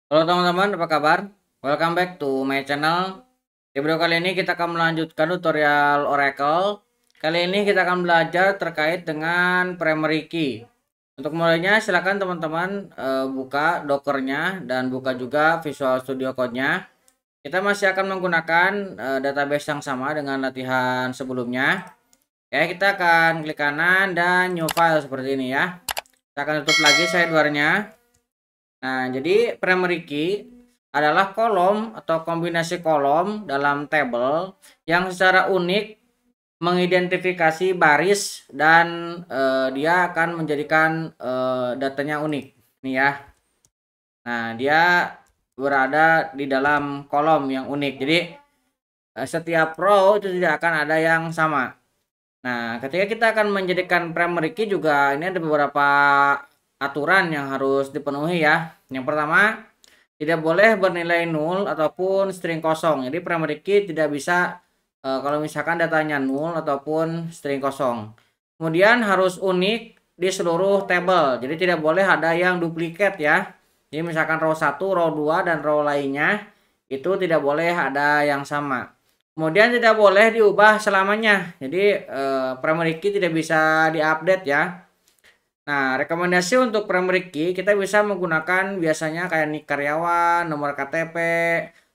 Halo teman-teman, apa kabar? Welcome back to my channel. Di video kali ini kita akan melanjutkan tutorial Oracle. Kali ini kita akan belajar terkait dengan primary key. Untuk mulainya, silakan teman-teman buka Dockernya dan buka juga Visual Studio Code-nya. Kita masih akan menggunakan database yang sama dengan latihan sebelumnya. Ya, kita akan klik kanan dan new file seperti ini ya. Kita akan tutup lagi sidebar-nya. Nah, jadi primary key adalah kolom atau kombinasi kolom dalam tabel yang secara unik mengidentifikasi baris dan dia akan menjadikan datanya unik. Nih ya. Nah, dia berada di dalam kolom yang unik. Jadi setiap row itu tidak akan ada yang sama. Nah, ketika kita akan menjadikan primary key juga ini ada beberapa aturan yang harus dipenuhi ya. Yang pertama, tidak boleh bernilai nol ataupun string kosong. Jadi primary key tidak bisa kalau misalkan datanya nol ataupun string kosong. Kemudian harus unik di seluruh tabel. Jadi tidak boleh ada yang duplikat ya. Jadi misalkan row 1, row 2 dan row lainnya itu tidak boleh ada yang sama. Kemudian tidak boleh diubah selamanya. Jadi primary key tidak bisa diupdate ya. Nah, rekomendasi untuk primary key kita bisa menggunakan biasanya kayak nik karyawan, nomor KTP,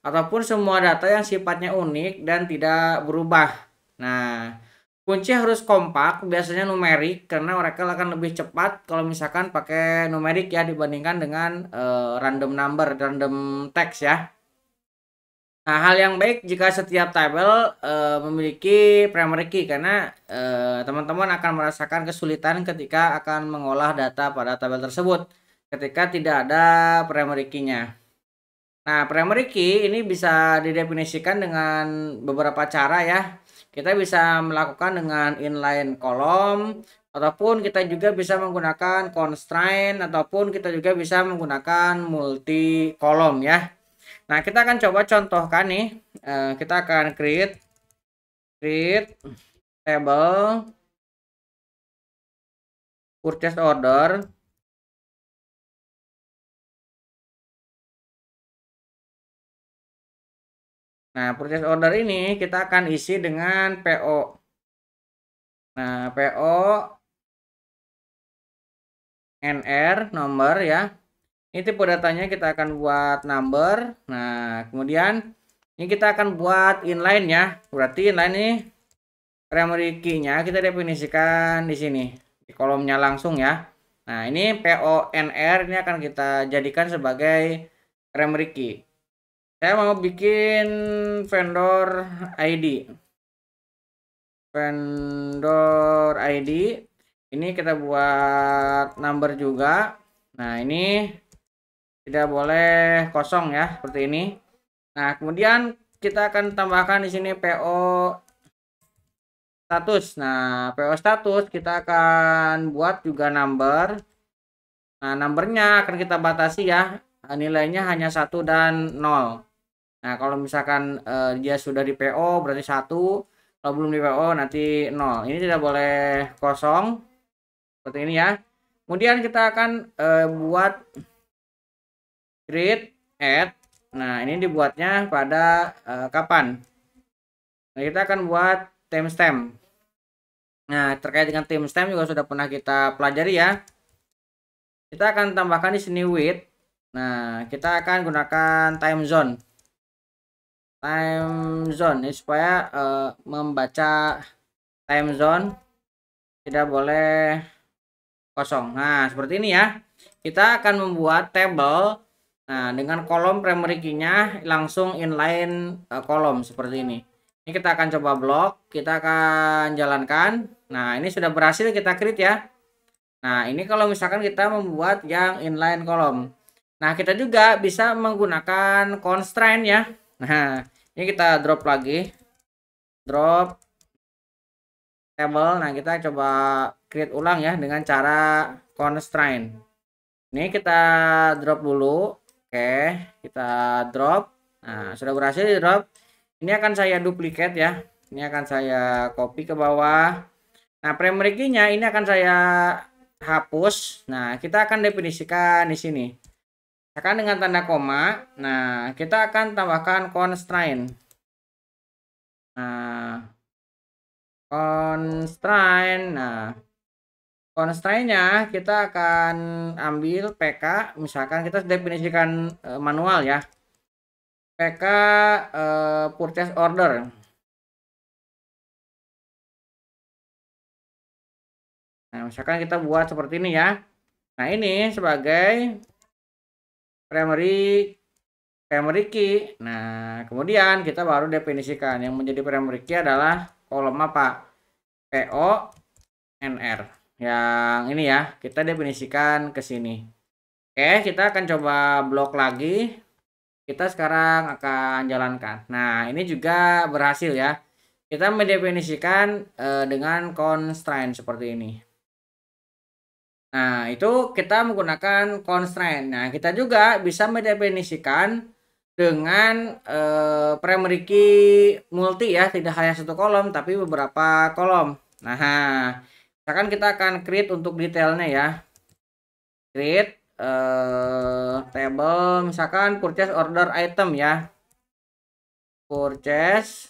ataupun semua data yang sifatnya unik dan tidak berubah. Nah, kunci harus kompak, biasanya numerik, karena Oracle akan lebih cepat kalau misalkan pakai numerik ya dibandingkan dengan random number, random text ya. Nah, hal yang baik jika setiap tabel memiliki primary key karena teman-teman akan merasakan kesulitan ketika akan mengolah data pada tabel tersebut ketika tidak ada primary key-nya. Nah, primary key ini bisa didefinisikan dengan beberapa cara ya. Kita bisa melakukan dengan inline kolom ataupun kita juga bisa menggunakan constraint ataupun kita juga bisa menggunakan multi kolom ya. Nah, kita akan coba contohkan nih. Kita akan create table purchase order. Nah, purchase order ini kita akan isi dengan PO. Nah, PO NR nomor ya. Ini tipe datanya kita akan buat number. Nah, kemudian ini kita akan buat inline ya. Berarti inline ini primary key-nya kita definisikan di sini di kolomnya langsung ya. Nah, ini PONR ini akan kita jadikan sebagai primary key. Saya mau bikin vendor ID. Vendor ID ini kita buat number juga. Nah, ini tidak boleh kosong ya, seperti ini. Nah, kemudian kita akan tambahkan di sini PO status. Nah, PO status kita akan buat juga number. Nah, numbernya akan kita batasi ya. Nilainya hanya 1 dan 0. Nah, kalau misalkan dia sudah di PO berarti 1, kalau belum di PO nanti 0. Ini tidak boleh kosong. Seperti ini ya. Kemudian kita akan buat create add. Nah, ini dibuatnya pada kapan? Nah, kita akan buat timestamp. Nah, terkait dengan timestamp juga sudah pernah kita pelajari ya. Kita akan tambahkan di sini with. Nah, kita akan gunakan time zone. Time zone ini supaya membaca time zone tidak boleh kosong. Nah, seperti ini ya. Kita akan membuat table. Nah, dengan kolom primary key-nya langsung inline kolom seperti ini. Ini kita akan coba blok, kita akan jalankan. Nah, ini sudah berhasil kita create ya. Nah, ini kalau misalkan kita membuat yang inline kolom. Nah, kita juga bisa menggunakan constraint ya. Nah, ini kita drop lagi. Drop table. Nah, kita coba create ulang ya dengan cara constraint. Ini kita drop dulu. Oke, kita drop. Nah, sudah berhasil di drop. Ini akan saya duplicate ya. Ini akan saya copy ke bawah. Nah, primary key-nya ini akan saya hapus. Nah, kita akan definisikan di sini. Misalkan dengan tanda koma, nah kita akan tambahkan constraint. Nah, constraint-nya kita akan ambil PK, misalkan kita definisikan manual ya. PK purchase order. Nah, misalkan kita buat seperti ini ya. Nah, ini sebagai primary key. Nah, kemudian kita baru definisikan yang menjadi primary key adalah kolom apa? PO NR. Yang ini ya, kita definisikan ke sini. Oke, kita akan coba blok lagi. Kita sekarang akan jalankan. Nah, ini juga berhasil ya. Kita mendefinisikan dengan constraint seperti ini. Nah, itu kita menggunakan constraint. Nah, kita juga bisa mendefinisikan dengan primary key multi ya, tidak hanya satu kolom tapi beberapa kolom. Nah, misalkan kita akan create untuk detailnya ya. Create table misalkan purchase order item ya. Purchase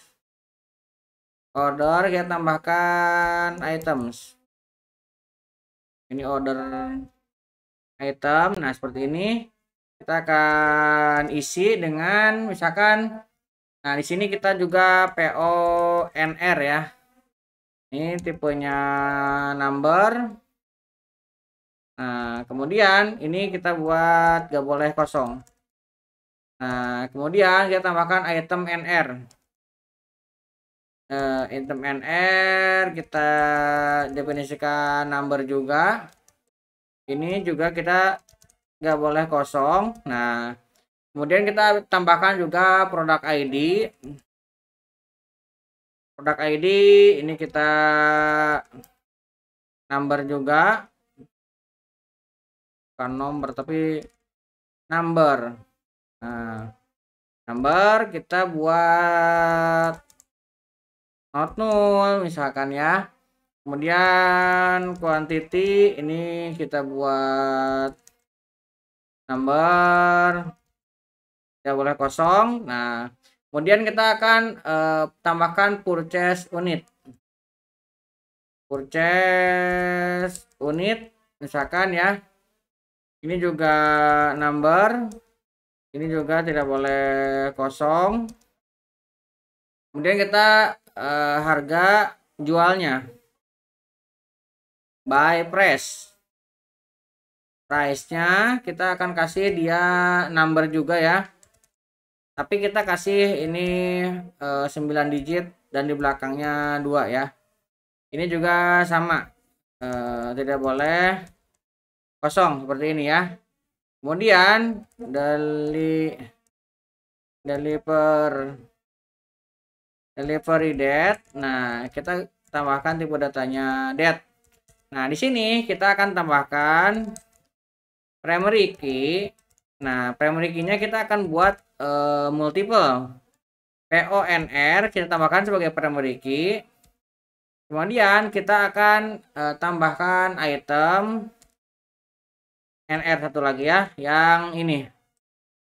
order kita tambahkan items. Ini order item. Nah, seperti ini. Kita akan isi dengan misalkan nah di sini kita juga PONR ya. Ini tipenya number. Nah, kemudian ini kita buat gak boleh kosong. Nah, kemudian kita tambahkan item NR. Item NR kita definisikan number juga. Ini juga kita gak boleh kosong. Nah, kemudian kita tambahkan juga produk ID. Produk ID ini kita number juga. Bukan nomor tapi number. Nah, number kita buat not null misalkan ya. Kemudian quantity ini kita buat number. Ya boleh kosong. Nah, kemudian kita akan tambahkan purchase unit. Purchase unit misalkan ya. Ini juga number. Ini juga tidak boleh kosong. Kemudian kita harga jualnya. By price. Price-nya kita akan kasih dia number juga ya. Tapi kita kasih ini 9 digit dan di belakangnya 2 ya. Ini juga sama. Tidak boleh kosong seperti ini ya. Kemudian delivery date. Nah, kita tambahkan tipe datanya date. Nah, di sini kita akan tambahkan primary key. Nah, primary key-nya kita akan buat multiple. PONR kita tambahkan sebagai primary key. Kemudian kita akan tambahkan item NR satu lagi ya, yang ini.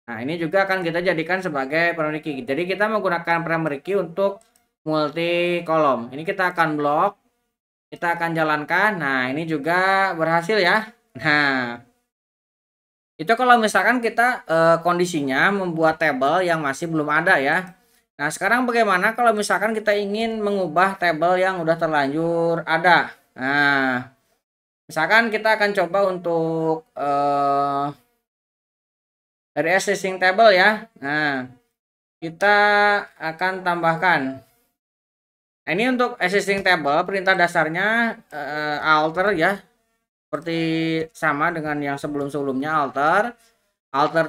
Nah, ini juga akan kita jadikan sebagai primary key. Jadi kita menggunakan primary key untuk multi kolom. Ini kita akan blok, kita akan jalankan. Nah, ini juga berhasil ya. Nah, itu kalau misalkan kita kondisinya membuat tabel yang masih belum ada ya. Nah, sekarang bagaimana kalau misalkan kita ingin mengubah tabel yang udah terlanjur ada. Nah, misalkan kita akan coba untuk dari existing table ya. Nah, kita akan tambahkan. Nah, ini untuk existing table perintah dasarnya alter ya. Seperti sama dengan yang sebelum-sebelumnya alter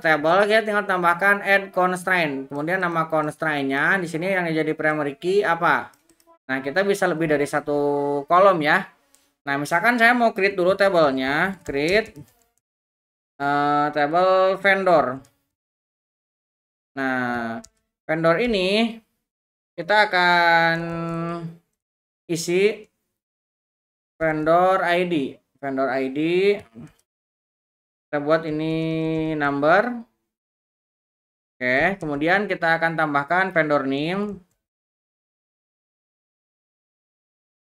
table kita tinggal tambahkan add constraint. Kemudian nama constraint-nya di sini yang jadi primary key apa? Nah, kita bisa lebih dari satu kolom ya. Nah, misalkan saya mau create dulu tabelnya, create table vendor. Nah, vendor ini kita akan isi vendor ID. Vendor ID Kita buat ini number. Oke, kemudian kita akan tambahkan vendor name.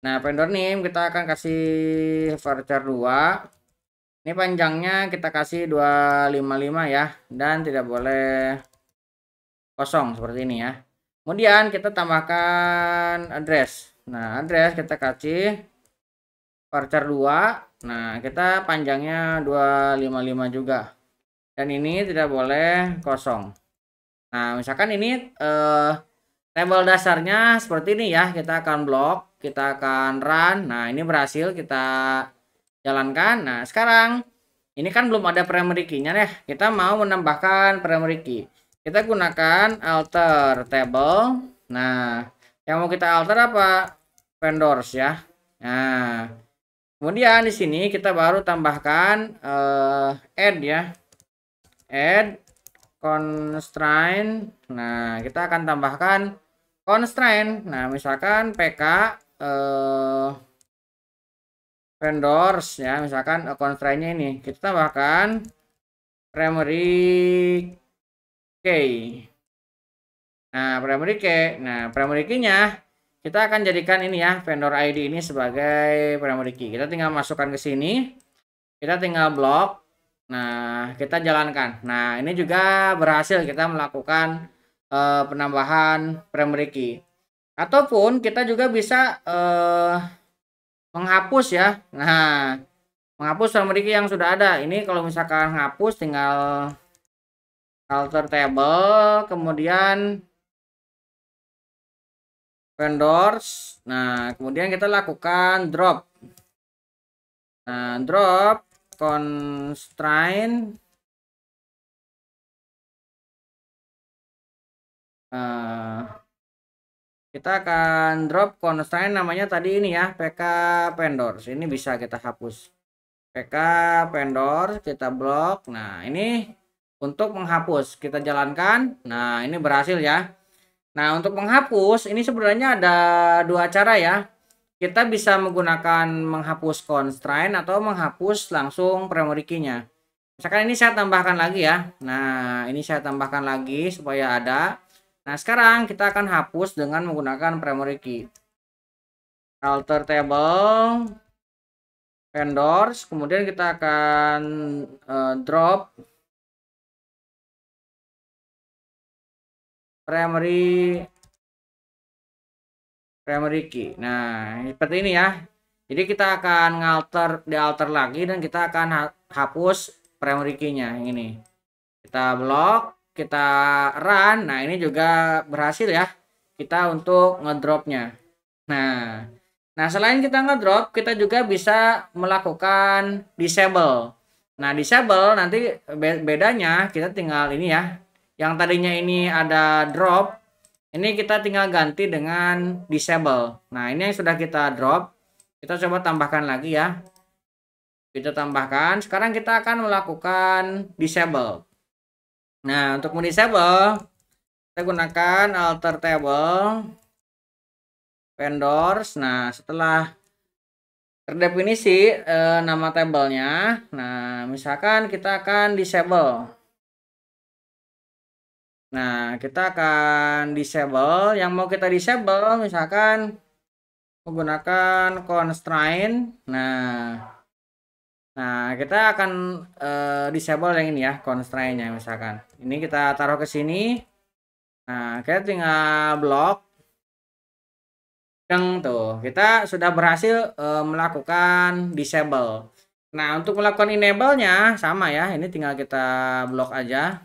Nah, vendor name kita akan kasih varchar 2. Ini panjangnya kita kasih 255 ya, dan tidak boleh kosong seperti ini ya. Kemudian kita tambahkan address. Nah, address kita kasih varchar 2. Nah, kita panjangnya 255 juga. Dan ini tidak boleh kosong. Nah, misalkan ini tabel dasarnya seperti ini ya. Kita akan blok, kita akan run. Nah, ini berhasil kita jalankan. Nah, sekarang ini kan belum ada primary key-nya ya. Kita mau menambahkan primary key. Kita gunakan alter table. Nah, yang mau kita alter apa? Vendors ya. Nah, kemudian di sini kita baru tambahkan add ya. Add constraint. Nah, kita akan tambahkan constraint. Nah, misalkan PK vendors ya, misalkan constraint-nya ini kita tambahkan primary key. Nah, primary key. Nah, primary key-nya kita akan jadikan ini ya, vendor ID ini sebagai primary key. Kita tinggal masukkan ke sini. Kita tinggal blok. Nah, kita jalankan. Nah, ini juga berhasil kita melakukan penambahan primary key. Ataupun kita juga bisa menghapus ya. Nah, menghapus primary key yang sudah ada. Ini kalau misalkan hapus tinggal alter table, kemudian vendors. Nah, kemudian kita lakukan drop. Nah, drop constraint. Kita akan drop constraint namanya tadi ini ya, PK vendors. Ini bisa kita hapus. PK vendors, kita blok. Nah, ini untuk menghapus. Kita jalankan. Nah, ini berhasil ya. Nah, untuk menghapus ini sebenarnya ada dua cara ya. Kita bisa menggunakan menghapus constraint atau menghapus langsung primary key-nya. Misalkan ini saya tambahkan lagi ya. Nah, ini saya tambahkan lagi supaya ada. Nah, sekarang kita akan hapus dengan menggunakan primary key. Alter table vendors, kemudian kita akan drop primary key. Nah, seperti ini ya. Jadi kita akan dialter lagi dan kita akan hapus primary key-nya ini. Kita blok, kita run. Nah, ini juga berhasil ya. Kita untuk ngedropnya. Nah, selain kita ngedrop, kita juga bisa melakukan disable. Nah, disable nanti bedanya kita tinggal ini ya. Yang tadinya ini ada drop, ini kita tinggal ganti dengan disable. Nah, ini yang sudah kita drop. Kita coba tambahkan lagi ya. Kita tambahkan. Sekarang kita akan melakukan disable. Nah, untuk mendisable, kita gunakan alter table vendors. Nah, setelah terdefinisi nama tabelnya, nah misalkan kita akan disable. Nah, kita akan disable. Yang mau kita disable misalkan menggunakan constraint. Nah, kita akan disable yang ini ya, constraint-nya misalkan. Ini kita taruh ke sini. Nah, kita tinggal blok. Tuh, kita sudah berhasil melakukan disable. Nah, untuk melakukan enable-nya sama ya. Ini tinggal kita blok aja.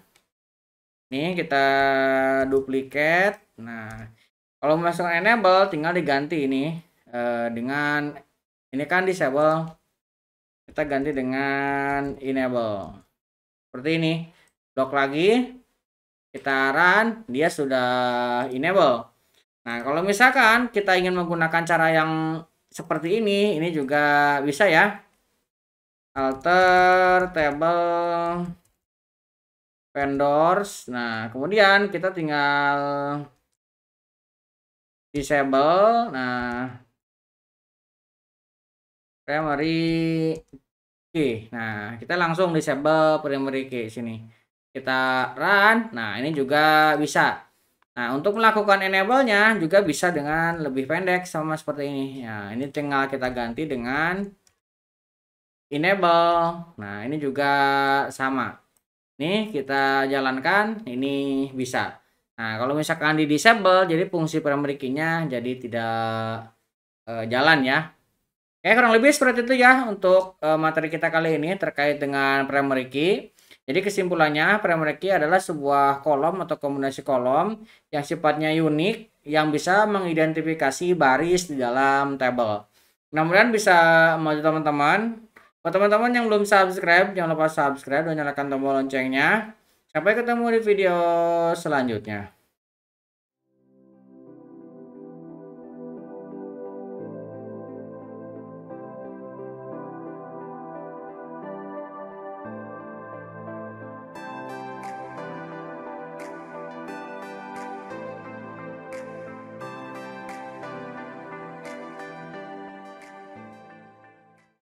Ini kita duplicate. Nah, kalau masuk enable tinggal diganti ini dengan ini kan disable. Kita ganti dengan enable. Seperti ini. Blok lagi. Kita run, dia sudah enable. Nah, kalau misalkan kita ingin menggunakan cara yang seperti ini juga bisa ya. Alter table vendors. Nah, kemudian kita tinggal disable. Nah, primary Oke, nah kita langsung disable primary key sini. Kita run, nah ini juga bisa. Nah, untuk melakukan enable-nya juga bisa dengan lebih pendek sama seperti ini. Nah, ini tinggal kita ganti dengan enable. Nah, ini juga sama. Nih kita jalankan, ini bisa. Nah, kalau misalkan di disable, jadi fungsi primary key-nya jadi tidak jalan ya. Kurang lebih seperti itu ya untuk materi kita kali ini terkait dengan primary key. Jadi kesimpulannya primary key adalah sebuah kolom atau kombinasi kolom yang sifatnya unik yang bisa mengidentifikasi baris di dalam tabel. Mudah-mudahan bisa membantu teman-teman. Buat teman-teman yang belum subscribe, jangan lupa subscribe dan nyalakan tombol loncengnya. Sampai ketemu di video selanjutnya.